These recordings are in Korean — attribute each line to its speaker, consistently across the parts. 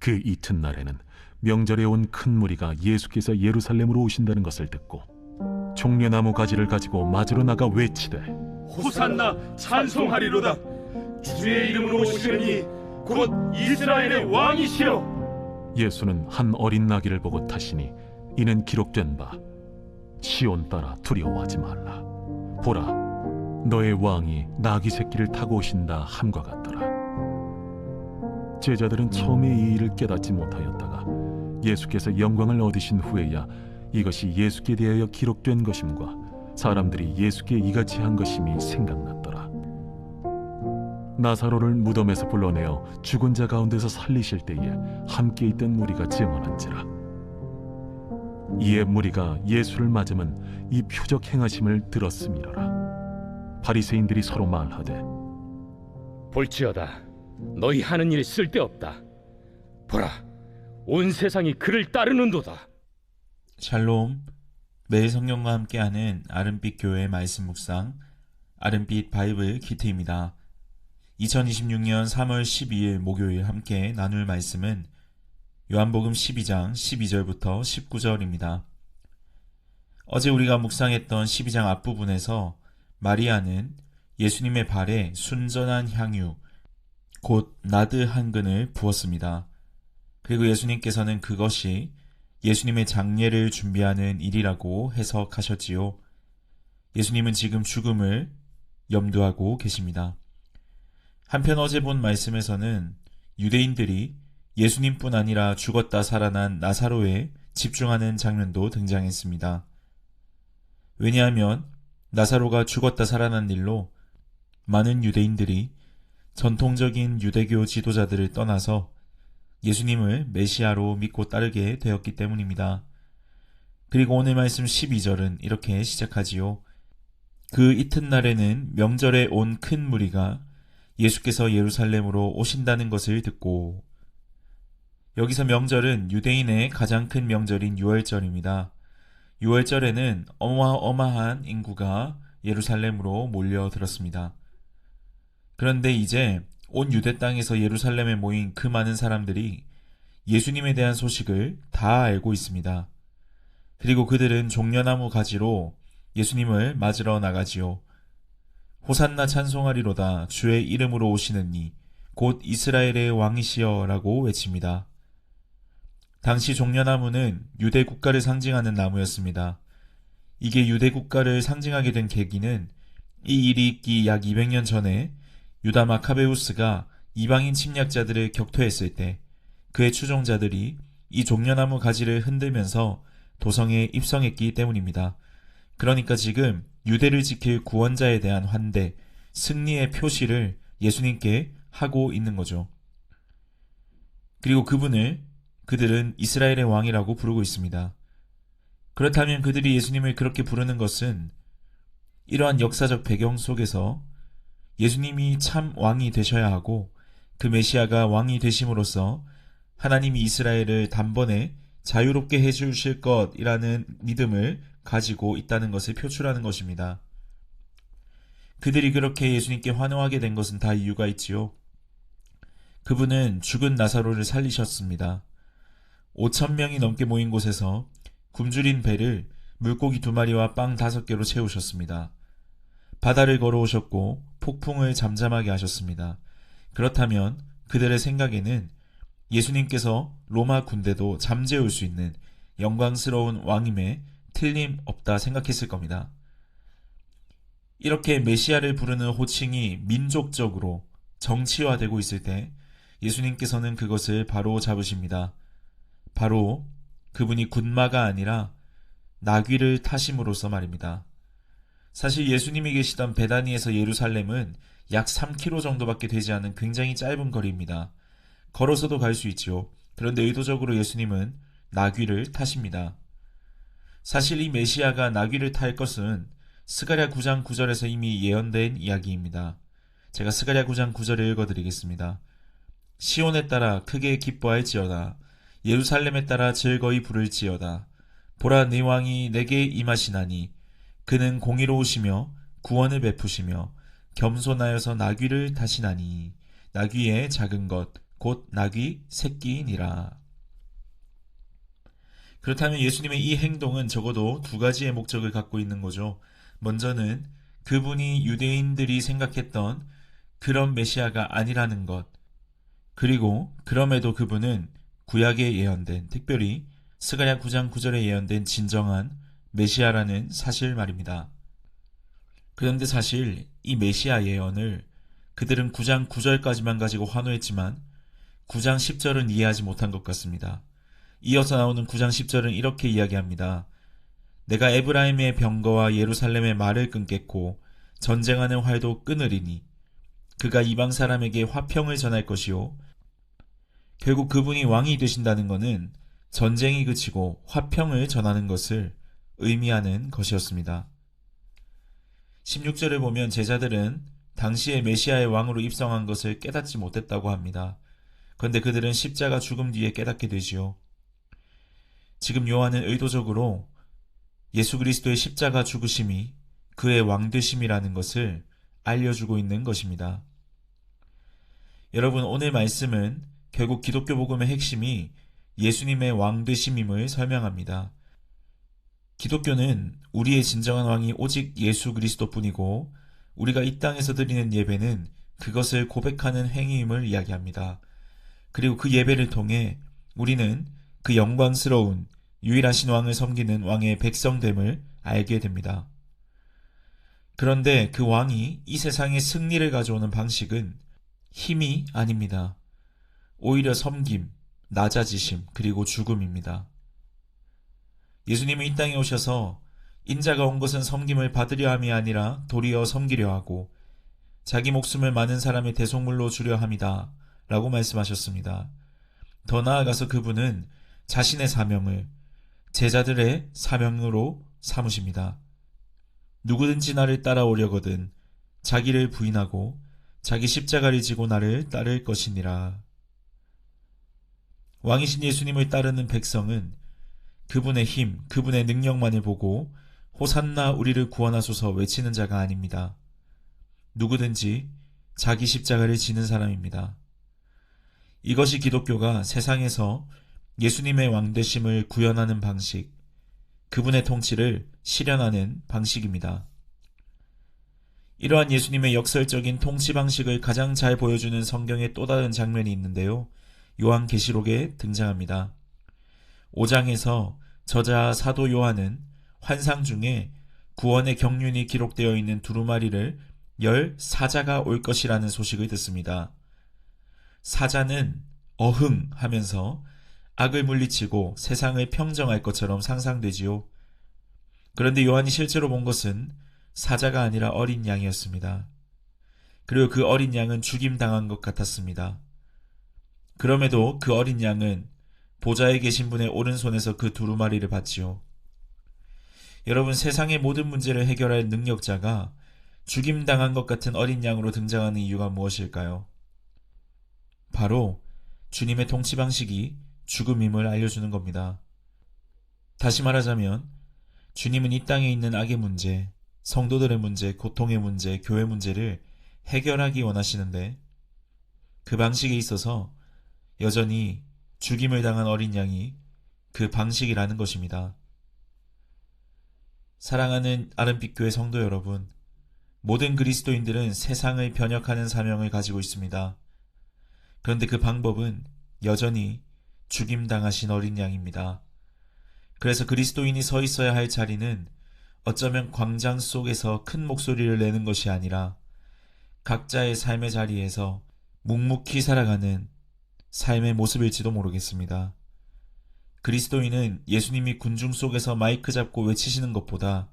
Speaker 1: 그 이튿날에는 명절에 온 큰 무리가 예수께서 예루살렘으로 오신다는 것을 듣고 종려나무 가지를 가지고 맞으러 나가 외치되
Speaker 2: 호산나 찬송하리로다. 주의 이름으로 오시느니 곧 이스라엘의 왕이시여.
Speaker 1: 예수는 한 어린 나귀를 보고 타시니 이는 기록된 바 시온 딸아 두려워하지 말라. 보라, 너의 왕이 나귀 새끼를 타고 오신다 함과 같더라. 제자들은 처음에 이 일을 깨닫지 못하였다가 예수께서 영광을 얻으신 후에야 이것이 예수께 대하여 기록된 것임과 사람들이 예수께 이같이 한 것임이 생각났더라. 나사로를 무덤에서 불러내어 죽은 자 가운데서 살리실 때에 함께 있던 무리가 증언한지라. 이에 무리가 예수를 맞으면 이 표적 행하심을 들었음이로라. 바리새인들이 서로 말하되
Speaker 2: 볼지어다, 너희 하는 일이 쓸데없다. 보라, 온 세상이 그를 따르는도다.
Speaker 3: 샬롬, 매일 성령과 함께하는 아름빛 교회 말씀 묵상, 아름빛 바이블 키트입니다. 2026년 3월 12일 목요일 함께 나눌 말씀은 요한복음 12장 12절부터 19절입니다. 어제 우리가 묵상했던 12장 앞부분에서 마리아는 예수님의 발에 순전한 향유, 곧 나드 한 근을 부었습니다. 그리고 예수님께서는 그것이 예수님의 장례를 준비하는 일이라고 해석하셨지요. 예수님은 지금 죽음을 염두하고 계십니다. 한편 어제 본 말씀에서는 유대인들이 예수님뿐 아니라 죽었다 살아난 나사로에 집중하는 장면도 등장했습니다. 왜냐하면 나사로가 죽었다 살아난 일로 많은 유대인들이 전통적인 유대교 지도자들을 떠나서 예수님을 메시아로 믿고 따르게 되었기 때문입니다. 그리고 오늘 말씀 12절은 이렇게 시작하지요. 그 이튿날에는 명절에 온 큰 무리가 예수께서 예루살렘으로 오신다는 것을 듣고, 여기서 명절은 유대인의 가장 큰 명절인 유월절입니다. 유월절에는 어마어마한 인구가 예루살렘으로 몰려들었습니다. 그런데 이제 온 유대 땅에서 예루살렘에 모인 그 많은 사람들이 예수님에 대한 소식을 다 알고 있습니다. 그리고 그들은 종려나무 가지로 예수님을 맞으러 나가지요. 호산나 찬송하리로다. 주의 이름으로 오시는 이 곧 이스라엘의 왕이시여 라고 외칩니다. 당시 종려나무는 유대 국가를 상징하는 나무였습니다. 이게 유대 국가를 상징하게 된 계기는 이 일이 있기 약 200년 전에 유다 마카베우스가 이방인 침략자들을 격퇴했을 때 그의 추종자들이 이 종려나무 가지를 흔들면서 도성에 입성했기 때문입니다. 그러니까 지금 유대를 지킬 구원자에 대한 환대, 승리의 표시를 예수님께 하고 있는 거죠. 그리고 그들은 이스라엘의 왕이라고 부르고 있습니다. 그렇다면 그들이 예수님을 그렇게 부르는 것은 이러한 역사적 배경 속에서 예수님이 참 왕이 되셔야 하고 그 메시아가 왕이 되심으로써 하나님이 이스라엘을 단번에 자유롭게 해주실 것이라는 믿음을 가지고 있다는 것을 표출하는 것입니다. 그들이 그렇게 예수님께 환호하게 된 것은 다 이유가 있지요. 그분은 죽은 나사로를 살리셨습니다. 5,000명이 넘게 모인 곳에서 굶주린 배를 물고기 2마리와 빵 5개로 채우셨습니다. 바다를 걸어오셨고 폭풍을 잠잠하게 하셨습니다. 그렇다면 그들의 생각에는 예수님께서 로마 군대도 잠재울 수 있는 영광스러운 왕임에 틀림없다 생각했을 겁니다. 이렇게 메시아를 부르는 호칭이 민족적으로 정치화되고 있을 때 예수님께서는 그것을 바로 잡으십니다. 바로 그분이 군마가 아니라 나귀를 타심으로써 말입니다. 사실 예수님이 계시던 베다니에서 예루살렘은 약 3km 정도밖에 되지 않은 굉장히 짧은 거리입니다. 걸어서도 갈 수 있지요. 그런데 의도적으로 예수님은 나귀를 타십니다. 사실 이 메시아가 나귀를 탈 것은 스가랴 9장 9절에서 이미 예언된 이야기입니다. 제가 스가랴 9장 9절을 읽어드리겠습니다. 시온에 따라 크게 기뻐할지어다. 예루살렘에 따라 즐거이 부를지어다. 보라, 네 왕이 내게 임하시나니 그는 공의로우시며 구원을 베푸시며 겸손하여서 나귀를 타시나니 나귀의 작은 것 곧 나귀 새끼니라. 그렇다면 예수님의 이 행동은 적어도 두 가지의 목적을 갖고 있는 거죠. 먼저는 그분이 유대인들이 생각했던 그런 메시아가 아니라는 것, 그리고 그럼에도 그분은 구약에 예언된, 특별히 스가랴 9장 9절에 예언된 진정한 메시아라는 사실 말입니다. 그런데 사실 이 메시아 예언을 그들은 9장 9절까지만 가지고 환호했지만 9장 10절은 이해하지 못한 것 같습니다. 이어서 나오는 9장 10절은 이렇게 이야기합니다. 내가 에브라임의 병거와 예루살렘의 말을 끊겠고 전쟁하는 활도 끊으리니 그가 이방 사람에게 화평을 전할 것이요. 결국 그분이 왕이 되신다는 것은 전쟁이 그치고 화평을 전하는 것을 의미하는 것이었습니다. 16절을 보면 제자들은 당시에 메시아의 왕으로 입성한 것을 깨닫지 못했다고 합니다. 그런데 그들은 십자가 죽음 뒤에 깨닫게 되지요. 지금 요한은 의도적으로 예수 그리스도의 십자가 죽으심이 그의 왕되심이라는 것을 알려주고 있는 것입니다. 여러분, 오늘 말씀은 결국 기독교 복음의 핵심이 예수님의 왕되심임을 설명합니다. 기독교는 우리의 진정한 왕이 오직 예수 그리스도뿐이고 우리가 이 땅에서 드리는 예배는 그것을 고백하는 행위임을 이야기합니다. 그리고 그 예배를 통해 우리는 그 영광스러운 유일하신 왕을 섬기는 왕의 백성됨을 알게 됩니다. 그런데 그 왕이 이 세상에 승리를 가져오는 방식은 힘이 아닙니다. 오히려 섬김, 낮아지심, 그리고 죽음입니다. 예수님은 이 땅에 오셔서 인자가 온 것은 섬김을 받으려 함이 아니라 도리어 섬기려 하고 자기 목숨을 많은 사람의 대속물로 주려 함이다 라고 말씀하셨습니다. 더 나아가서 그분은 자신의 사명을 제자들의 사명으로 삼으십니다. 누구든지 나를 따라오려거든 자기를 부인하고 자기 십자가를 지고 나를 따를 것이니라. 왕이신 예수님을 따르는 백성은 그분의 힘, 그분의 능력만을 보고 호산나 우리를 구원하소서 외치는 자가 아닙니다. 누구든지 자기 십자가를 지는 사람입니다. 이것이 기독교가 세상에서 예수님의 왕되심을 구현하는 방식, 그분의 통치를 실현하는 방식입니다. 이러한 예수님의 역설적인 통치 방식을 가장 잘 보여주는 성경의 또 다른 장면이 있는데요. 요한계시록에 등장합니다. 5장에서 저자 사도 요한은 환상 중에 구원의 경륜이 기록되어 있는 두루마리를 열 사자가 올 것이라는 소식을 듣습니다. 사자는 어흥하면서 악을 물리치고 세상을 평정할 것처럼 상상되지요. 그런데 요한이 실제로 본 것은 사자가 아니라 어린 양이었습니다. 그리고 그 어린 양은 죽임당한 것 같았습니다. 그럼에도 그 어린 양은 보좌에 계신 분의 오른손에서 그 두루마리를 받지요. 여러분, 세상의 모든 문제를 해결할 능력자가 죽임당한 것 같은 어린 양으로 등장하는 이유가 무엇일까요? 바로 주님의 통치 방식이 죽음임을 알려주는 겁니다. 다시 말하자면 주님은 이 땅에 있는 악의 문제, 성도들의 문제, 고통의 문제, 교회 문제를 해결하기 원하시는데 그 방식에 있어서 여전히 죽임을 당한 어린 양이 그 방식이라는 것입니다. 사랑하는 아름빛교회 성도 여러분, 모든 그리스도인들은 세상을 변혁하는 사명을 가지고 있습니다. 그런데 그 방법은 여전히 죽임당하신 어린 양입니다. 그래서 그리스도인이 서 있어야 할 자리는 어쩌면 광장 속에서 큰 목소리를 내는 것이 아니라 각자의 삶의 자리에서 묵묵히 살아가는 삶의 모습일지도 모르겠습니다. 그리스도인은 예수님이 군중 속에서 마이크 잡고 외치시는 것보다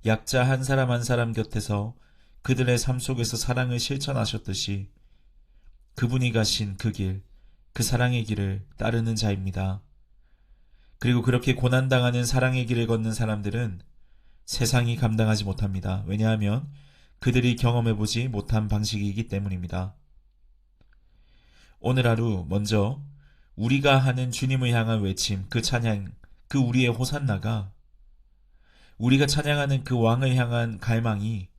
Speaker 3: 약자 한 사람 한 사람 곁에서 그들의 삶 속에서 사랑을 실천하셨듯이 그분이 가신 그 길, 그 사랑의 길을 따르는 자입니다. 그리고 그렇게 고난당하는 사랑의 길을 걷는 사람들은 세상이 감당하지 못합니다. 왜냐하면 그들이 경험해보지 못한 방식이기 때문입니다. 오늘 하루 먼저 우리가 하는 주님을 향한 외침, 그 찬양, 그 우리의 호산나가 우리가 찬양하는 그 왕을 향한 갈망이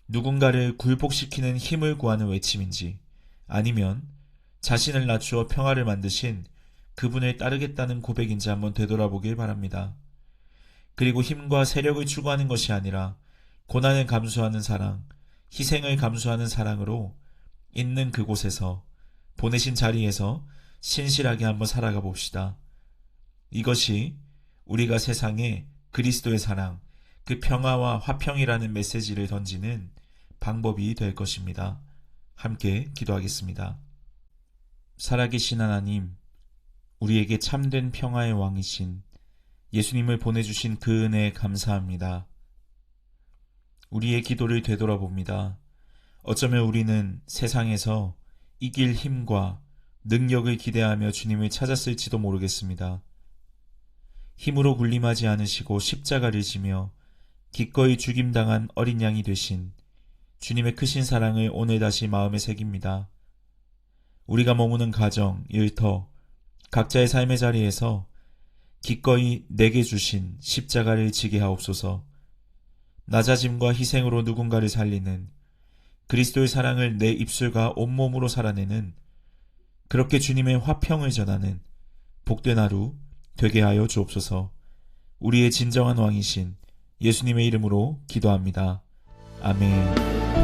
Speaker 3: 누군가를 굴복시키는 힘을 구하는 외침인지 아니면 자신을 낮추어 평화를 만드신 그분을 따르겠다는 고백인지 한번 되돌아보길 바랍니다. 그리고 힘과 세력을 추구하는 것이 아니라 고난을 감수하는 사랑, 희생을 감수하는 사랑으로 있는 그곳에서, 보내신 자리에서 신실하게 한번 살아가 봅시다. 이것이 우리가 세상에 그리스도의 사랑, 그 평화와 화평이라는 메시지를 던지는 방법이 될 것입니다. 함께 기도하겠습니다. 살아계신 하나님, 우리에게 참된 평화의 왕이신 예수님을 보내주신 그 은혜에 감사합니다. 우리의 기도를 되돌아봅니다. 어쩌면 우리는 세상에서 이길 힘과 능력을 기대하며 주님을 찾았을지도 모르겠습니다. 힘으로 군림하지 않으시고 십자가를 지며 기꺼이 죽임당한 어린 양이 되신 주님의 크신 사랑을 오늘 다시 마음에 새깁니다. 우리가 머무는 가정, 일터, 각자의 삶의 자리에서 기꺼이 내게 주신 십자가를 지게 하옵소서. 낮아짐과 희생으로 누군가를 살리는, 그리스도의 사랑을 내 입술과 온몸으로 살아내는, 그렇게 주님의 화평을 전하는 복된 하루 되게 하여 주옵소서. 우리의 진정한 왕이신 예수님의 이름으로 기도합니다. 아멘.